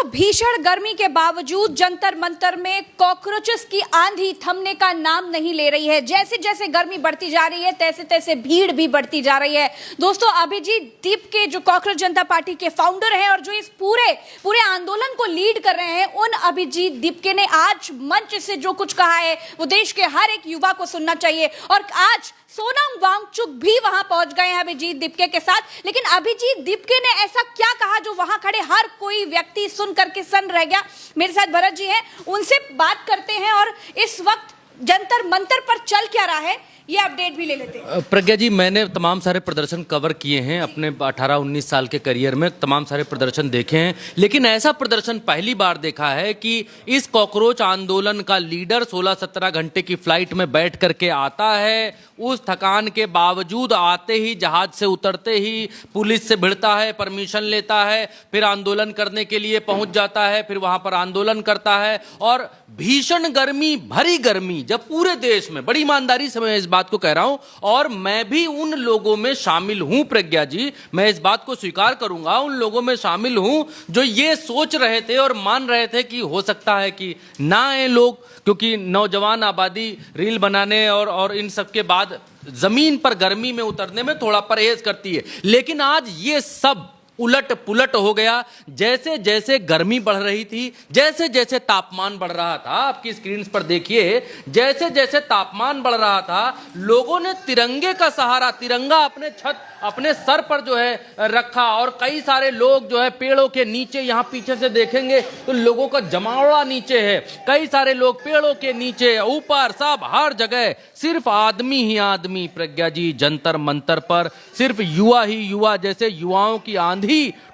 भीषण गर्मी के बावजूद जंतर मंतर में कॉकरोचेस की आंधी थमने का नाम नहीं ले रही है। जैसे जैसे गर्मी बढ़ती जा रही है तैसे तैसे भीड़ भी बढ़ती जा रही है। दोस्तों, अभिजीत दीपके जो कॉकरोच जनता पार्टी के फाउंडर हैं और जो इस पूरे आंदोलन को लीड कर रहे हैं, उन अभिजीत दीपके ने आज मंच से जो कुछ कहा है वो देश के हर एक युवा को सुनना चाहिए। और आज सोनम वांगचुक भी वहां पहुंच गए हैं अभिजीत दीपके के साथ। लेकिन अभिजीत दीपके ने ऐसा क्या कहा जो वहां खड़े हर कोई व्यक्ति सुन करके सन्न रह गया? मेरे साथ भरत जी हैं, उनसे बात करते हैं और इस वक्त जंतर मंतर पर चल क्या रहा है ये अपडेट भी ले लेते हैं। प्रज्ञा जी, मैंने तमाम सारे प्रदर्शन कवर किए हैं अपने 18-19 साल के करियर में, तमाम सारे प्रदर्शन देखे हैं, लेकिन ऐसा प्रदर्शन पहली बार देखा है कि इस कॉकरोच आंदोलन का लीडर 16-17 घंटे की फ्लाइट में बैठ करके आता है, उस थकान के बावजूद आते ही जहाज से उतरते ही पुलिस से भिड़ता है, परमिशन लेता है, फिर आंदोलन करने के लिए पहुंच जाता है, फिर वहां पर आंदोलन करता है। और भीषण गर्मी, भरी गर्मी जब पूरे देश में, बड़ी ईमानदारी से मैं इस बात को कह रहा हूं और मैं भी उन लोगों में शामिल हूं प्रज्ञा जी, मैं इस बात को स्वीकार करूंगा, उन लोगों में शामिल हूं जो ये सोच रहे थे और मान रहे थे कि हो सकता है कि ना आए लोग, क्योंकि नौजवान आबादी रील बनाने और इन सब के बाद जमीन पर गर्मी में उतरने में थोड़ा परहेज करती है। लेकिन आज ये सब उलट पुलट हो गया। जैसे जैसे गर्मी बढ़ रही थी, जैसे जैसे तापमान बढ़ रहा था, आपकी स्क्रीन पर देखिए, जैसे जैसे तापमान बढ़ रहा था, लोगों ने तिरंगे का सहारा, तिरंगा अपने छत, अपने सर पर जो है रखा और कई सारे लोग जो है पेड़ों के नीचे, यहां पीछे से देखेंगे तो लोगों का जमावड़ा नीचे है, कई सारे लोग पेड़ों के नीचे, ऊपर, सब हर जगह सिर्फ आदमी ही आदमी। प्रज्ञा जी, जंतर मंतर पर सिर्फ युवा ही युवा, जैसे युवाओं की आंधी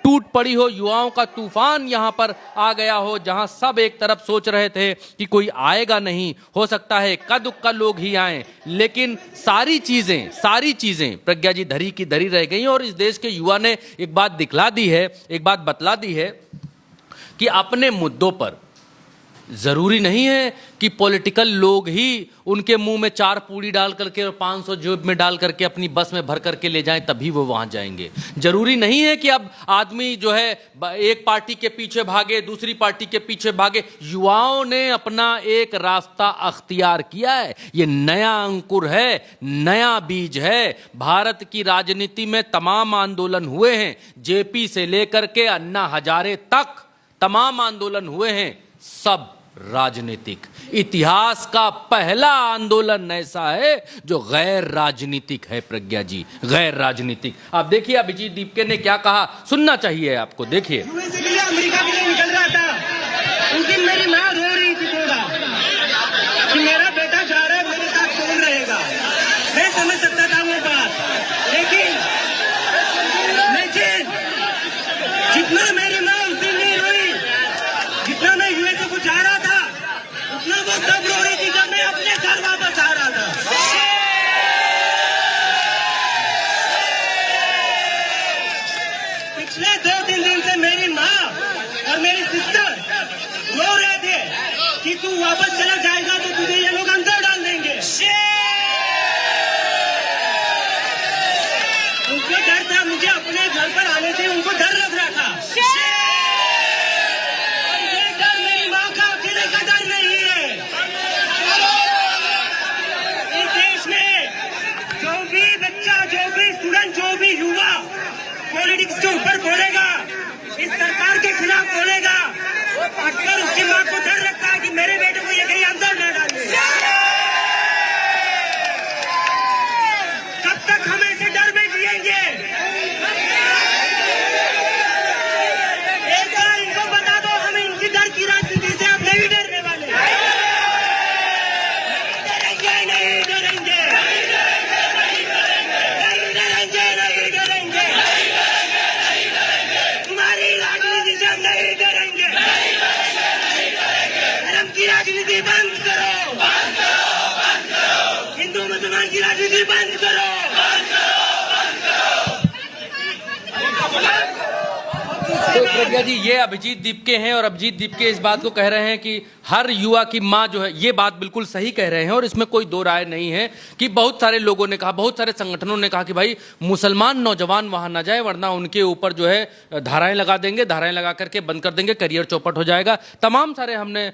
टूट पड़ी हो, युवाओं का तूफान यहां पर आ गया हो, जहां सब एक तरफ सोच रहे थे कि कोई आएगा नहीं, हो सकता है इक्का दुक्का लोग ही आए, लेकिन सारी चीजें प्रज्ञा जी धरी की धरी रह गई। और इस देश के युवा ने एक बात दिखला दी है, एक बात बतला दी है कि अपने मुद्दों पर जरूरी नहीं है कि पॉलिटिकल लोग ही उनके मुंह में 4 पूड़ी डाल करके और 500 जेब में डाल करके अपनी बस में भर करके ले जाएं तभी वो वहां जाएंगे। जरूरी नहीं है कि अब आदमी जो है एक पार्टी के पीछे भागे, दूसरी पार्टी के पीछे भागे। युवाओं ने अपना एक रास्ता अख्तियार किया है, ये नया अंकुर है, नया बीज है। भारत की राजनीति में तमाम आंदोलन हुए हैं, जेपी से लेकर के अन्ना हजारे तक तमाम आंदोलन हुए हैं, सब राजनीतिक। इतिहास का पहला आंदोलन ऐसा है जो गैर राजनीतिक है प्रज्ञा जी, गैर राजनीतिक। आप देखिए अभिजीत दीपके ने क्या कहा, सुनना चाहिए आपको, देखिए। अमेरिका के लिए निकल रहा था, उस दिन मेरी माँ रो रही थी थोड़ा कि मेरा बेटा जा रहा है, मेरे साथ कौन रहेगा। मैं समझ सकता था वो बात, लेकिन जितना मेरी माँ उस दिन नहीं रोई, जितना मैं यूएसए को जा रहा था, उतना वो तब रो रही थी जब मैं अपने घर वापस आ रहा था। पिछले 2-3 दिन से मेरी माँ और मेरी सिस्टर रो रहे थे कि तू वापस चला जाएगा तो तुझे ये लोग अंदर डाल देंगे। उनको डर था, मुझे अपने घर पर आने से उनको डर लग रहा था। जो भी युवा पॉलिटिक्स के ऊपर बोलेगा, इस सरकार के खिलाफ बोलेगा, अक्सर उसकी माँ को डर लगता है कि मेरे बेटे को ये कहीं अंदर न डाले। कब तक हम ऐसे डर में जिएंगे? एक बार इनको बता दो, हम इनकी डर की राजनीति से अब नहीं डरने वाले। नहीं डरेंगे। राजनीति बंद करो, बंद करो, बंद करो। हिंदू मुसलमान की राजनीति बंद करो, बंद करो, बंद करो। तो प्रज्ञा जी, ये अभिजीत दीपके हैं और अभिजीत दीपके इस बात को कह रहे हैं कि हर युवा की माँ जो है, ये बात बिल्कुल सही कह रहे हैं और इसमें कोई दो राय नहीं है कि बहुत सारे लोगों ने कहा, बहुत सारे संगठनों ने कहा कि भाई मुसलमान नौजवान वहां ना जाए वरना उनके ऊपर जो है धाराएं लगा देंगे, धाराएं लगा करके बंद कर देंगे, करियर चौपट हो जाएगा। तमाम सारे हमने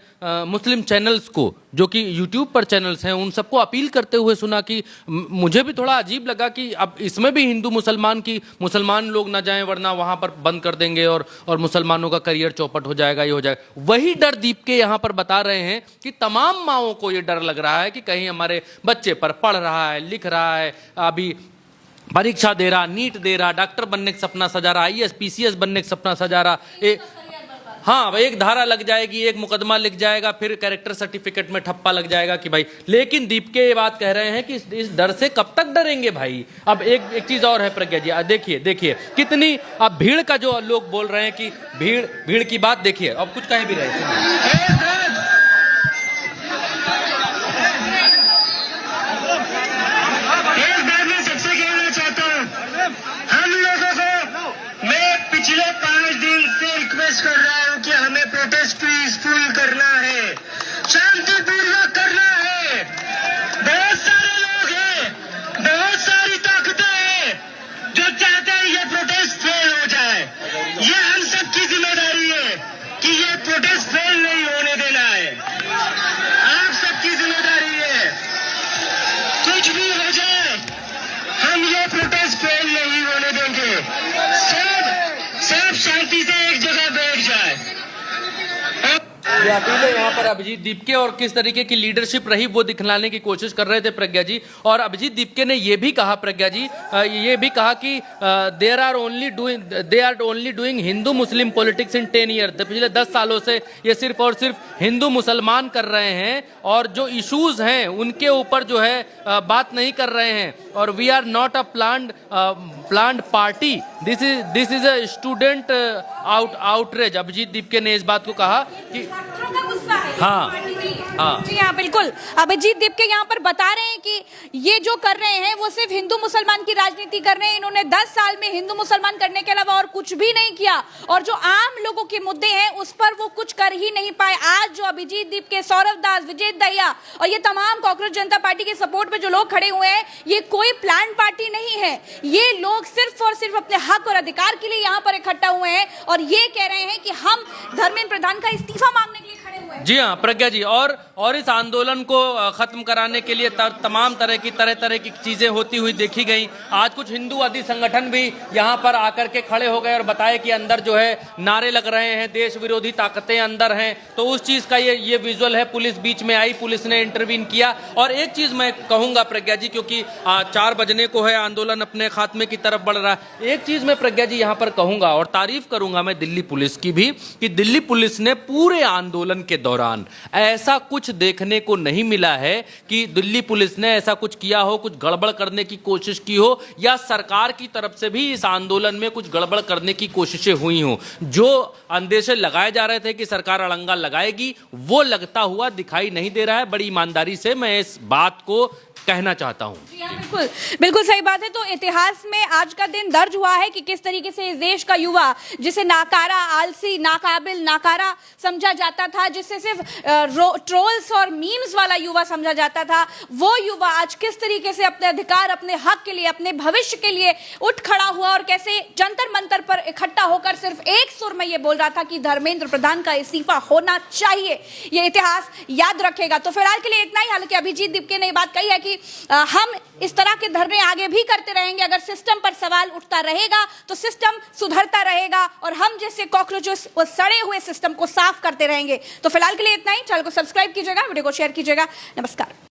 मुस्लिम चैनल्स को, जो कि यूट्यूब पर चैनल्स हैं, उन सबको अपील करते हुए सुना कि मुझे भी थोड़ा अजीब लगा कि अब इसमें भी हिंदू मुसलमान लोग ना जाएं वरना वहां पर बंद कर देंगे और मुसलमानों का करियर चौपट हो जाएगा, ये हो जाएगा। वही डर दीपके यहाँ पर बता रहे हैं कि तमाम माओं को ये डर लग रहा है कि कहीं हमारे बच्चे पर पढ़ रहा है, लिख रहा है, अभी परीक्षा दे रहा, नीट दे रहा, डॉक्टर बनने का सपना सजा रहा, IAS PCS बनने का सपना सजा रहा, हाँ एक धारा लग जाएगी, एक मुकदमा लिख जाएगा, फिर कैरेक्टर सर्टिफिकेट में ठप्पा लग जाएगा कि भाई। लेकिन दीपके ये बात कह रहे हैं कि इस डर से कब तक डरेंगे भाई। अब एक चीज और है प्रज्ञा जी, देखिए कितनी अब भीड़ का जो लोग बोल रहे हैं कि भीड़ की बात देखिए, अब कुछ कह भी रहे हैं। पिछले 5 दिन से रिक्वेस्ट कर रहा हूं कि हमें प्रोटेस्ट पीसफुल करना है, शांतिपूर्वक करना है। बहुत सारे लोग हैं, बहुत सारी ताकतें हैं जो चाहते हैं ये प्रोटेस्ट फेल हो जाए। ये हम सबकी जिम्मेदारी है कि ये प्रोटेस्ट फेल नहीं होने देना है, आप सबकी जिम्मेदारी है। कुछ भी हो जाए हम ये प्रोटेस्ट फेल नहीं होने देंगे। सब शांति से एक जगह बैठ जाए। ये अपील है यहाँ पर अभिजीत दीपके, और किस तरीके की लीडरशिप रही वो दिखलाने की कोशिश कर रहे थे प्रज्ञा जी। और अभिजीत दीपके ने ये भी कहा, प्रज्ञा जी ये भी कहा कि they are only doing Hindu Muslim politics in 10 year. पिछले 10 सालों से ये सिर्फ और सिर्फ हिंदू मुसलमान कर रहे हैं और जो इश्यूज हैं उनके ऊपर जो है बात नहीं कर रहे हैं। और we are not a planned party, this is a student outrage. Abhijeet Dipke ने इस बात को कहा कि हाँ जी हाँ बिल्कुल। अभिजीत दीपके यहाँ पर बता रहे हैं कि ये जो कर रहे हैं वो सिर्फ हिंदू मुसलमान की राजनीति कर रहे हैं। इन्होंने 10 साल में हिंदू मुसलमान करने के अलावा और कुछ भी नहीं किया, और जो आम लोगों के मुद्दे हैं उस पर वो कुछ कर ही नहीं पाए। आज जो अभिजीत दीपके, सौरभ दास, विजय दहिया और ये तमाम कॉकरोच जनता पार्टी के सपोर्ट में जो लोग खड़े हुए हैं, ये कोई प्लान पार्टी नहीं है। ये लोग सिर्फ और सिर्फ अपने हक और अधिकार के लिए यहाँ पर इकट्ठा हुए हैं और ये कह रहे हैं कि हम धर्मेंद्र प्रधान का इस्तीफा मांगने के लिए खड़े हुए हैं। जी हाँ प्रज्ञा जी, और इस आंदोलन को खत्म कराने के लिए तमाम तरह की चीजें होती हुई देखी गई। आज कुछ हिंदूवादी संगठन भी यहाँ पर आकर के खड़े हो गए और बताए कि अंदर जो है नारे लग रहे हैं, देश विरोधी ताकतें अंदर हैं। तो उस चीज का ये विजुअल है। पुलिस बीच में आई, पुलिस ने इंटरवीन किया। और एक चीज मैं कहूंगा प्रज्ञा जी, क्योंकि 4 बजने को है, आंदोलन अपने खात्मे की तरफ बढ़ रहा है। एक चीज मैं प्रज्ञा जी यहाँ पर कहूंगा और तारीफ करूंगा मैं दिल्ली पुलिस की भी, कि दिल्ली पुलिस ने पूरे आंदोलन के दौरान ऐसा कुछ देखने को नहीं मिला है कि दिल्ली पुलिस ने ऐसा कुछ किया हो, कुछ गड़बड़ करने की कोशिश की हो, या सरकार की तरफ से भी इस आंदोलन में कुछ गड़बड़ करने की कोशिशें हुई हो। जो अंदेशे लगाए जा रहे थे कि सरकार अड़ंगा लगाएगी, वो लगता हुआ दिखाई नहीं दे रहा है। बड़ी ईमानदारी से मैं इस बात को कहना चाहता हूं। बिल्कुल बिल्कुल सही बात है। तो इतिहास में आज का दिन दर्ज हुआ है कि किस तरीके से इस देश का युवा, जिसे नाकारा, आलसी, नाकाबिल, नाकारा समझा जाता था, जिसे सिर्फ ट्रोल्स और मीम्स वाला युवा समझा जाता था, वो युवा आज किस तरीके से अपने अधिकार, अपने हक के लिए, अपने भविष्य के लिए उठ खड़ा हुआ और कैसे जंतर मंतर पर इकट्ठा होकर सिर्फ एक सुर में ये बोल रहा था कि धर्मेंद्र प्रधान का इस्तीफा होना चाहिए। ये इतिहास याद रखेगा। तो फिलहाल के लिए इतना ही। हालांकि अभिजीत दीपके ने बात कही है कि हम इस तरह के धरने आगे भी करते रहेंगे। अगर सिस्टम पर सवाल उठता रहेगा तो सिस्टम सुधरता रहेगा और हम जैसे कॉकरोचेस वो सड़े हुए सिस्टम को साफ करते रहेंगे। तो फिलहाल के लिए इतना ही। चैनल को सब्सक्राइब कीजिएगा, वीडियो को शेयर कीजिएगा। नमस्कार।